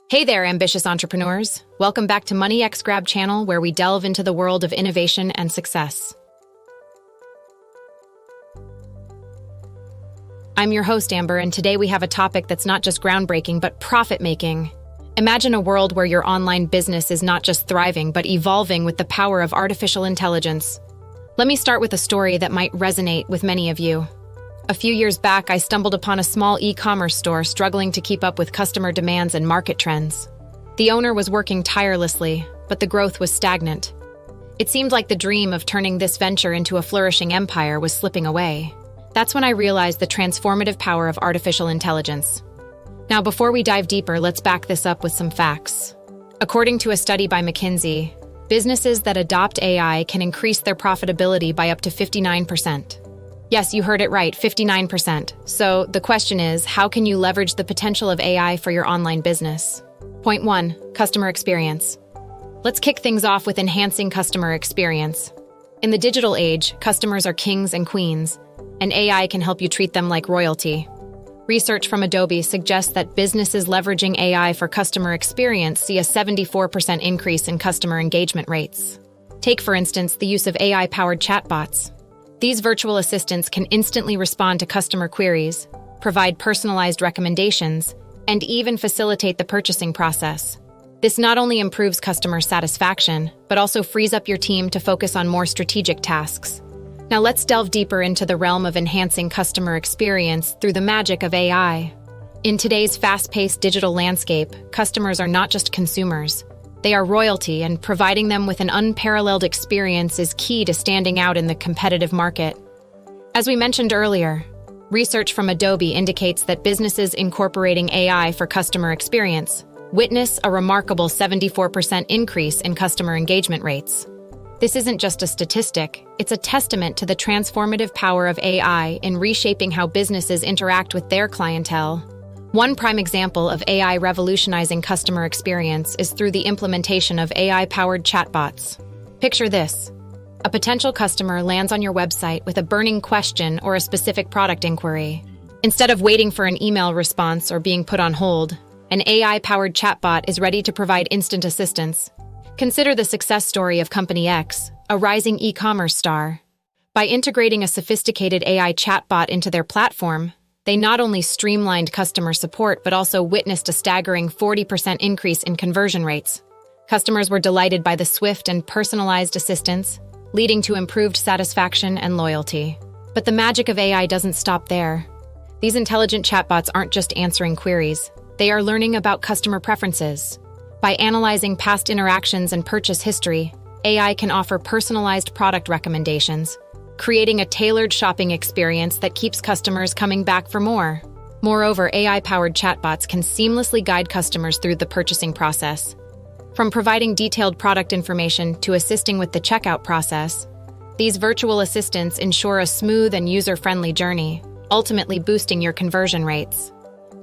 Hey there, ambitious entrepreneurs. Welcome back to MoneyXGrab channel, where we delve into the world of innovation and success. I'm your host, Amber, and today we have a topic that's not just groundbreaking, but profit-making. Imagine a world where your online business is not just thriving, but evolving with the power of artificial intelligence. Let me start with a story that might resonate with many of you. A few years back, I stumbled upon a small e-commerce store struggling to keep up with customer demands and market trends. The owner was working tirelessly, but the growth was stagnant. It seemed like the dream of turning this venture into a flourishing empire was slipping away. That's when I realized the transformative power of artificial intelligence. Now, before we dive deeper, let's back this up with some facts. According to a study by McKinsey, businesses that adopt AI can increase their profitability by up to 59%. Yes, you heard it right, 59%. So the question is, how can you leverage the potential of AI for your online business? Point 1, customer experience. Let's kick things off with enhancing customer experience. In the digital age, customers are kings and queens, and AI can help you treat them like royalty. Research from Adobe suggests that businesses leveraging AI for customer experience see a 74% increase in customer engagement rates. Take, for instance, the use of AI-powered chatbots. These virtual assistants can instantly respond to customer queries, provide personalized recommendations, and even facilitate the purchasing process. This not only improves customer satisfaction, but also frees up your team to focus on more strategic tasks. Now let's delve deeper into the realm of enhancing customer experience through the magic of AI. In today's fast-paced digital landscape, customers are not just consumers. They are royalty, and providing them with an unparalleled experience is key to standing out in the competitive market. As we mentioned earlier, research from Adobe indicates that businesses incorporating AI for customer experience witness a remarkable 74% increase in customer engagement rates. This isn't just a statistic, it's a testament to the transformative power of AI in reshaping how businesses interact with their clientele. One prime example of AI revolutionizing customer experience is through the implementation of AI-powered chatbots. Picture this. A potential customer lands on your website with a burning question or a specific product inquiry. Instead of waiting for an email response or being put on hold, an AI-powered chatbot is ready to provide instant assistance. Consider the success story of Company X, a rising e-commerce star. By integrating a sophisticated AI chatbot into their platform, they not only streamlined customer support, but also witnessed a staggering 40% increase in conversion rates. Customers were delighted by the swift and personalized assistance, leading to improved satisfaction and loyalty. But the magic of AI doesn't stop there. These intelligent chatbots aren't just answering queries. They are learning about customer preferences. By analyzing past interactions and purchase history, AI can offer personalized product recommendations, creating a tailored shopping experience that keeps customers coming back for more. Moreover, AI-powered chatbots can seamlessly guide customers through the purchasing process. From providing detailed product information to assisting with the checkout process, these virtual assistants ensure a smooth and user-friendly journey, ultimately boosting your conversion rates.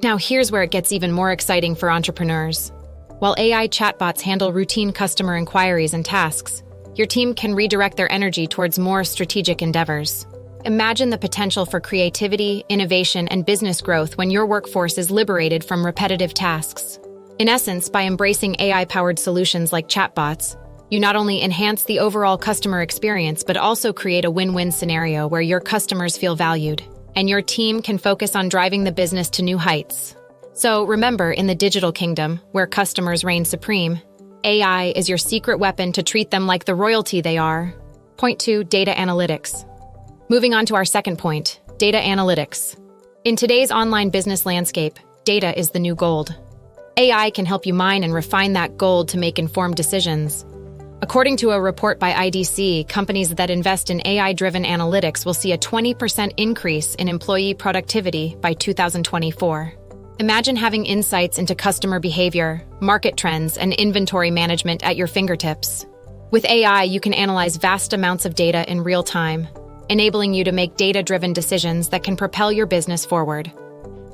Now here's where it gets even more exciting for entrepreneurs. While AI chatbots handle routine customer inquiries and tasks, your team can redirect their energy towards more strategic endeavors. Imagine the potential for creativity, innovation, and business growth when your workforce is liberated from repetitive tasks. In essence, by embracing AI-powered solutions like chatbots, you not only enhance the overall customer experience, but also create a win-win scenario where your customers feel valued, and your team can focus on driving the business to new heights. So remember, in the digital kingdom, where customers reign supreme, AI is your secret weapon to treat them like the royalty they are. Point 2, data analytics. Moving on to our second point, data analytics. In today's online business landscape, data is the new gold. AI can help you mine and refine that gold to make informed decisions. According to a report by IDC, companies that invest in AI-driven analytics will see a 20% increase in employee productivity by 2024. Imagine having insights into customer behavior, market trends, and inventory management at your fingertips. With AI, you can analyze vast amounts of data in real time, enabling you to make data-driven decisions that can propel your business forward.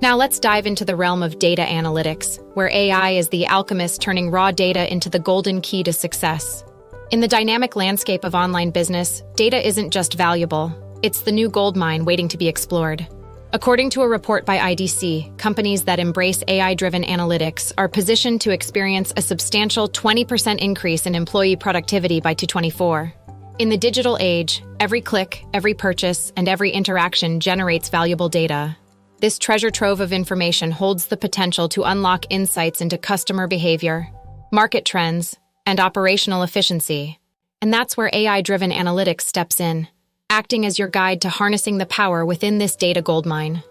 Now let's dive into the realm of data analytics, where AI is the alchemist turning raw data into the golden key to success. In the dynamic landscape of online business, data isn't just valuable, it's the new gold mine waiting to be explored. According to a report by IDC, companies that embrace AI-driven analytics are positioned to experience a substantial 20% increase in employee productivity by 2024. In the digital age, every click, every purchase, and every interaction generates valuable data. This treasure trove of information holds the potential to unlock insights into customer behavior, market trends, and operational efficiency. And that's where AI-driven analytics steps in, acting as your guide to harnessing the power within this data goldmine.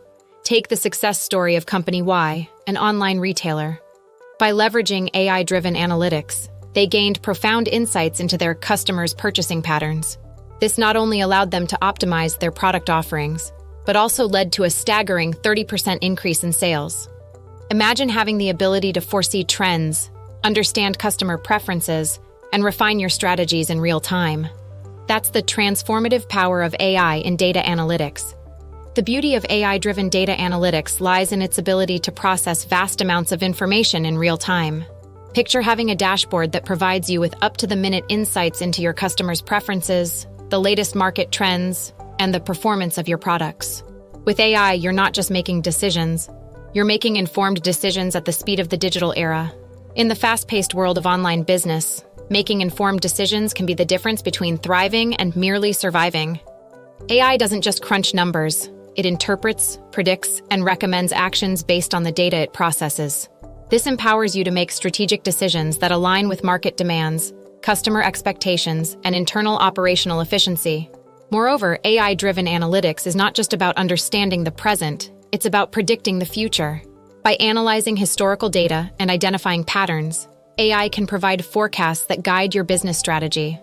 Take the success story of Company Y, an online retailer. By leveraging AI-driven analytics, they gained profound insights into their customers' purchasing patterns. This not only allowed them to optimize their product offerings, but also led to a staggering 30% increase in sales. Imagine having the ability to foresee trends, understand customer preferences, and refine your strategies in real time. That's the transformative power of AI in data analytics. The beauty of AI-driven data analytics lies in its ability to process vast amounts of information in real time. Picture having a dashboard that provides you with up-to-the-minute insights into your customers' preferences, the latest market trends, and the performance of your products. With AI, you're not just making decisions, you're making informed decisions at the speed of the digital era. In the fast-paced world of online business, making informed decisions can be the difference between thriving and merely surviving. AI doesn't just crunch numbers, it interprets, predicts, and recommends actions based on the data it processes. This empowers you to make strategic decisions that align with market demands, customer expectations, and internal operational efficiency. Moreover, AI-driven analytics is not just about understanding the present, it's about predicting the future. By analyzing historical data and identifying patterns, AI can provide forecasts that guide your business strategy.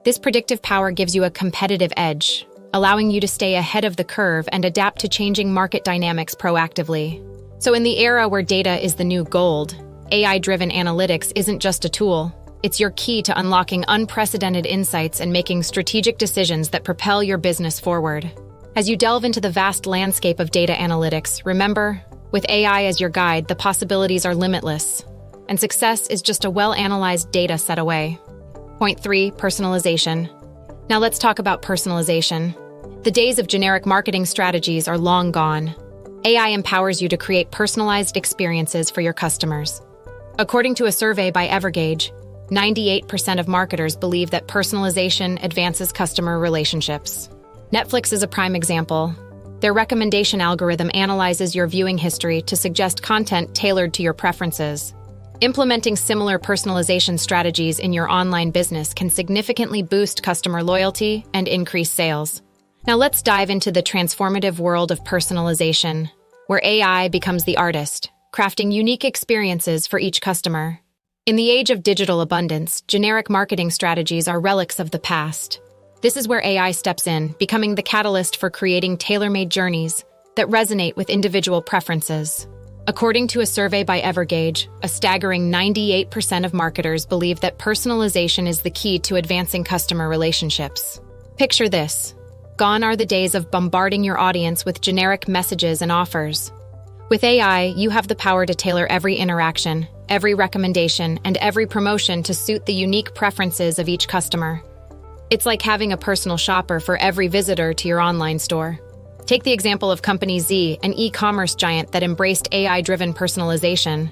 This predictive power gives you a competitive edge, allowing you to stay ahead of the curve and adapt to changing market dynamics proactively. So in the era where data is the new gold, AI-driven analytics isn't just a tool, it's your key to unlocking unprecedented insights and making strategic decisions that propel your business forward. As you delve into the vast landscape of data analytics, remember, with AI as your guide, the possibilities are limitless, and success is just a well-analyzed data set away. Point 3, personalization. Now let's talk about personalization. The days of generic marketing strategies are long gone. AI empowers you to create personalized experiences for your customers. According to a survey by Evergage, 98% of marketers believe that personalization advances customer relationships. Netflix is a prime example. Their recommendation algorithm analyzes your viewing history to suggest content tailored to your preferences. Implementing similar personalization strategies in your online business can significantly boost customer loyalty and increase sales. Now let's dive into the transformative world of personalization, where AI becomes the artist, crafting unique experiences for each customer. In the age of digital abundance, generic marketing strategies are relics of the past. This is where AI steps in, becoming the catalyst for creating tailor-made journeys that resonate with individual preferences. According to a survey by Evergage, a staggering 98% of marketers believe that personalization is the key to advancing customer relationships. Picture this. Gone are the days of bombarding your audience with generic messages and offers. With AI, you have the power to tailor every interaction, every recommendation, and every promotion to suit the unique preferences of each customer. It's like having a personal shopper for every visitor to your online store. Take the example of Company Z, an e-commerce giant that embraced AI-driven personalization.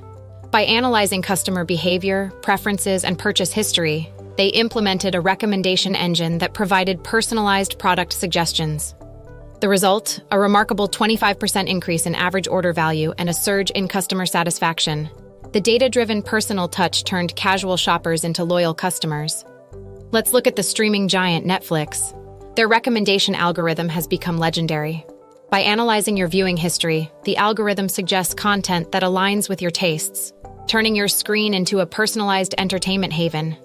By analyzing customer behavior, preferences, and purchase history, they implemented a recommendation engine that provided personalized product suggestions. The result? A remarkable 25% increase in average order value and a surge in customer satisfaction. The data-driven personal touch turned casual shoppers into loyal customers. Let's look at the streaming giant Netflix. Their recommendation algorithm has become legendary. By analyzing your viewing history, the algorithm suggests content that aligns with your tastes, turning your screen into a personalized entertainment haven.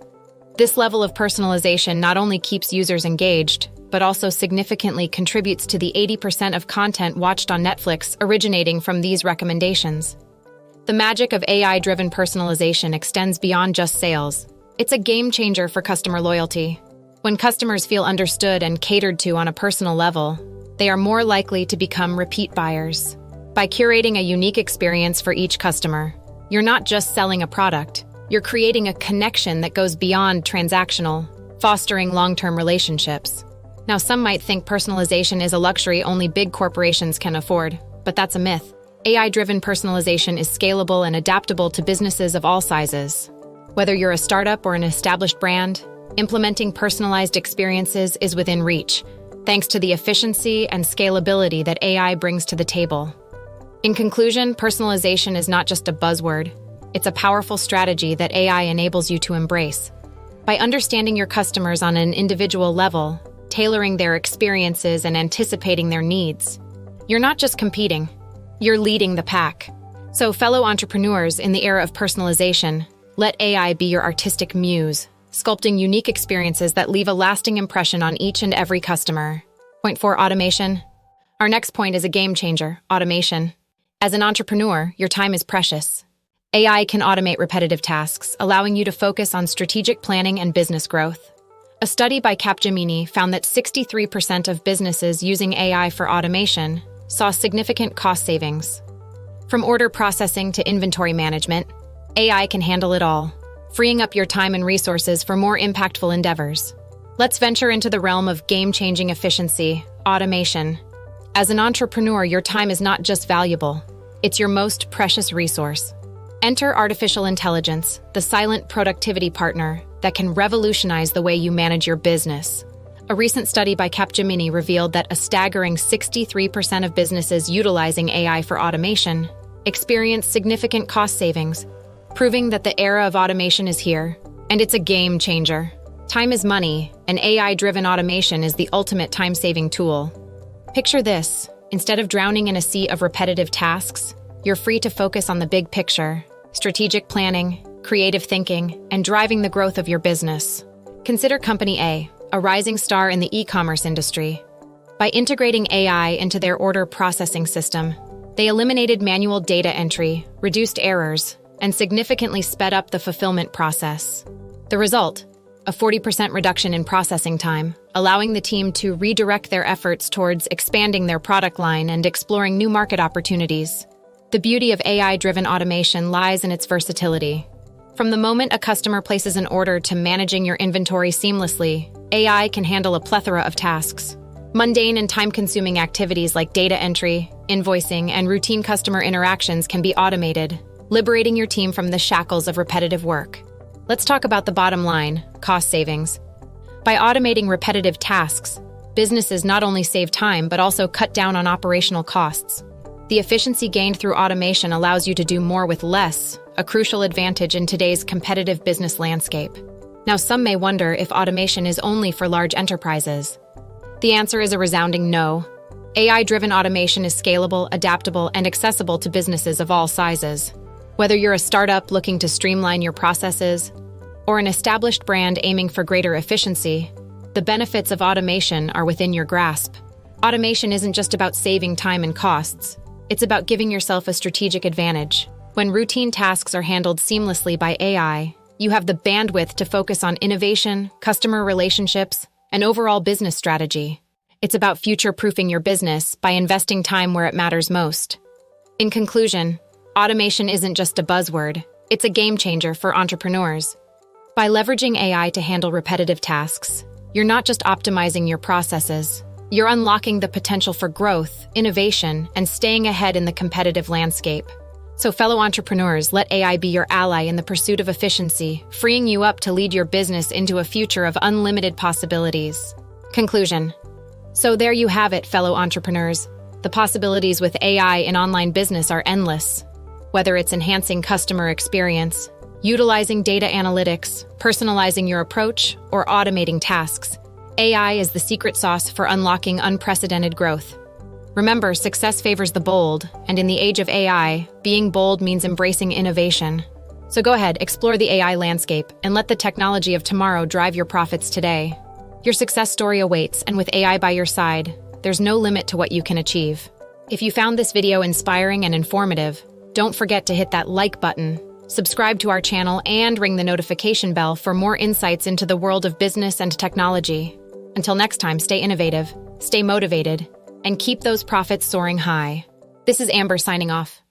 This level of personalization not only keeps users engaged, but also significantly contributes to the 80% of content watched on Netflix originating from these recommendations. The magic of AI-driven personalization extends beyond just sales. It's a game changer for customer loyalty. When customers feel understood and catered to on a personal level, they are more likely to become repeat buyers. By curating a unique experience for each customer, you're not just selling a product, you're creating a connection that goes beyond transactional, fostering long-term relationships. Now, some might think personalization is a luxury only big corporations can afford, but that's a myth. AI-driven personalization is scalable and adaptable to businesses of all sizes. Whether you're a startup or an established brand, implementing personalized experiences is within reach, thanks to the efficiency and scalability that AI brings to the table. In conclusion, personalization is not just a buzzword. It's a powerful strategy that AI enables you to embrace. By understanding your customers on an individual level, tailoring their experiences and anticipating their needs, you're not just competing, you're leading the pack. So, fellow entrepreneurs, in the era of personalization, let AI be your artistic muse, sculpting unique experiences that leave a lasting impression on each and every customer. Point 4, automation. Our next point is a game changer, automation. As an entrepreneur, your time is precious. AI can automate repetitive tasks, allowing you to focus on strategic planning and business growth. A study by Capgemini found that 63% of businesses using AI for automation saw significant cost savings. From order processing to inventory management, AI can handle it all, freeing up your time and resources for more impactful endeavors. Let's venture into the realm of game-changing efficiency, automation. As an entrepreneur, your time is not just valuable, it's your most precious resource. Enter artificial intelligence, the silent productivity partner that can revolutionize the way you manage your business. A recent study by Capgemini revealed that a staggering 63% of businesses utilizing AI for automation experienced significant cost savings, proving that the era of automation is here, and it's a game changer. Time is money, and AI-driven automation is the ultimate time-saving tool. Picture this: instead of drowning in a sea of repetitive tasks, you're free to focus on the big picture, strategic planning, creative thinking, and driving the growth of your business. Consider Company a rising star in the e-commerce industry. By integrating AI into their order processing system, they eliminated manual data entry, reduced errors, and significantly sped up the fulfillment process. The result? A 40% reduction in processing time, allowing the team to redirect their efforts towards expanding their product line and exploring new market opportunities. The beauty of AI-driven automation lies in its versatility. From the moment a customer places an order to managing your inventory seamlessly, AI can handle a plethora of tasks. Mundane and time-consuming activities like data entry, invoicing, and routine customer interactions can be automated, liberating your team from the shackles of repetitive work. Let's talk about the bottom line, cost savings. By automating repetitive tasks, businesses not only save time but also cut down on operational costs. The efficiency gained through automation allows you to do more with less, a crucial advantage in today's competitive business landscape. Now, some may wonder if automation is only for large enterprises. The answer is a resounding no. AI-driven automation is scalable, adaptable, and accessible to businesses of all sizes. Whether you're a startup looking to streamline your processes or an established brand aiming for greater efficiency, the benefits of automation are within your grasp. Automation isn't just about saving time and costs. It's about giving yourself a strategic advantage. When routine tasks are handled seamlessly by AI, you have the bandwidth to focus on innovation, customer relationships, and overall business strategy. It's about future-proofing your business by investing time where it matters most. In conclusion, automation isn't just a buzzword, it's a game changer for entrepreneurs. By leveraging AI to handle repetitive tasks, you're not just optimizing your processes, you're unlocking the potential for growth, innovation, and staying ahead in the competitive landscape. So, fellow entrepreneurs, let AI be your ally in the pursuit of efficiency, freeing you up to lead your business into a future of unlimited possibilities. Conclusion. So there you have it, fellow entrepreneurs. The possibilities with AI in online business are endless. Whether it's enhancing customer experience, utilizing data analytics, personalizing your approach, or automating tasks, AI is the secret sauce for unlocking unprecedented growth. Remember, success favors the bold, and in the age of AI, being bold means embracing innovation. So go ahead, explore the AI landscape, and let the technology of tomorrow drive your profits today. Your success story awaits, and with AI by your side, there's no limit to what you can achieve. If you found this video inspiring and informative, don't forget to hit that like button, subscribe to our channel, and ring the notification bell for more insights into the world of business and technology. Until next time, stay innovative, stay motivated, and keep those profits soaring high. This is Amber signing off.